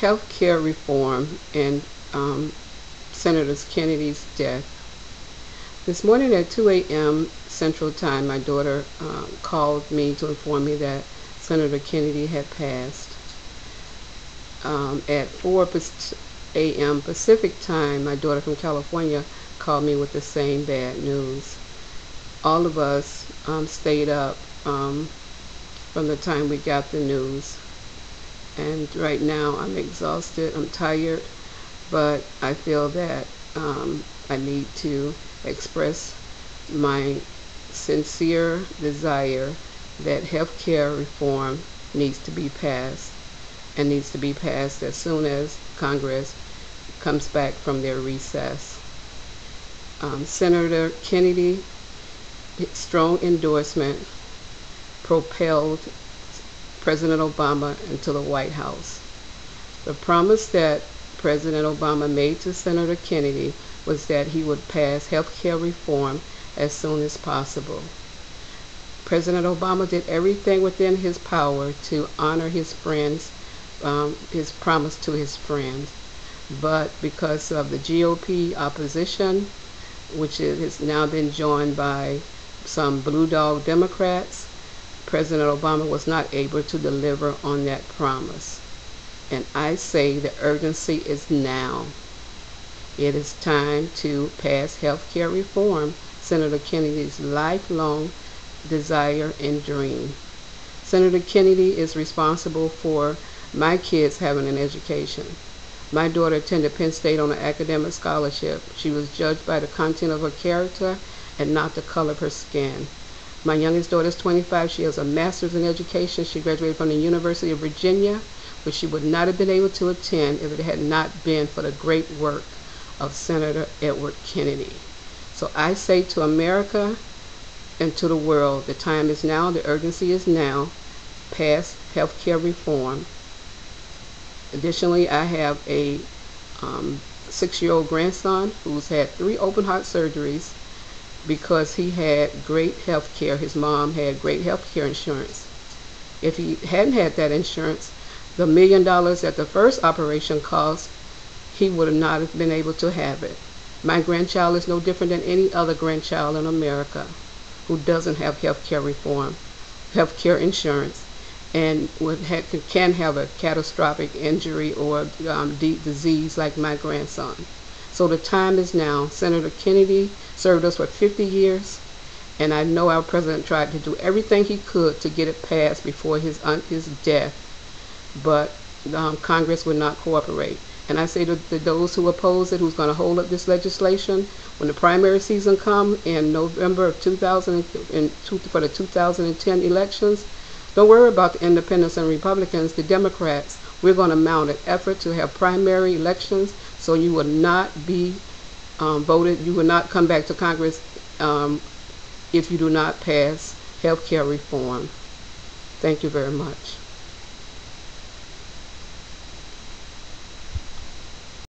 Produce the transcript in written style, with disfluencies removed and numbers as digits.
health care reform and Senator Kennedy's death. This morning at 2 a.m. Central Time, my daughter called me to inform me that Senator Kennedy had passed. At 4 a.m. Pacific Time, my daughter from California called me with the same bad news. All of us stayed up from the time we got the news. And right now I'm exhausted, I'm tired, but I feel that I need to express my sincere desire that health care reform needs to be passed, and needs to be passed as soon as Congress comes back from their recess. Senator Kennedy's strong endorsement propelled President Obama into the White House. The promise that President Obama made to Senator Kennedy was that he would pass health care reform as soon as possible. President Obama did everything within his power to honor his friends, his promise to his friends. But because of the GOP opposition, which has now been joined by some blue dog Democrats, President Obama was not able to deliver on that promise. And I say the urgency is now. It is time to pass health care reform, Senator Kennedy's lifelong desire and dream. Senator Kennedy is responsible for my kids having an education. My daughter attended Penn State on an academic scholarship. She was judged by the content of her character and not the color of her skin. My youngest daughter is 25. She has a master's in education. She graduated from the University of Virginia, which she would not have been able to attend if it had not been for the great work of Senator Edward Kennedy. So I say to America and to the world, the time is now, the urgency is now. Pass health care reform. Additionally, I have a 6-year-old grandson who's had 3 open heart surgeries because he had great health care. His mom had great health care insurance. If he hadn't had that insurance, the $1 million that the first operation cost, he would not have been able to have it. My grandchild is no different than any other grandchild in America who doesn't have health care reform, health care insurance, and can have a catastrophic injury or disease like my grandson. So the time is now. Senator Kennedy served us for 50 years, and I know our president tried to do everything he could to get it passed before his death, but Congress would not cooperate. And I say to those who oppose it, who's going to hold up this legislation, when the primary season comes in November of 2000 for the 2010 elections, don't worry about the independents and Republicans, the Democrats. We're going to mount an effort to have primary elections, so you will not be voted, you will not come back to Congress if you do not pass health care reform. Thank you very much.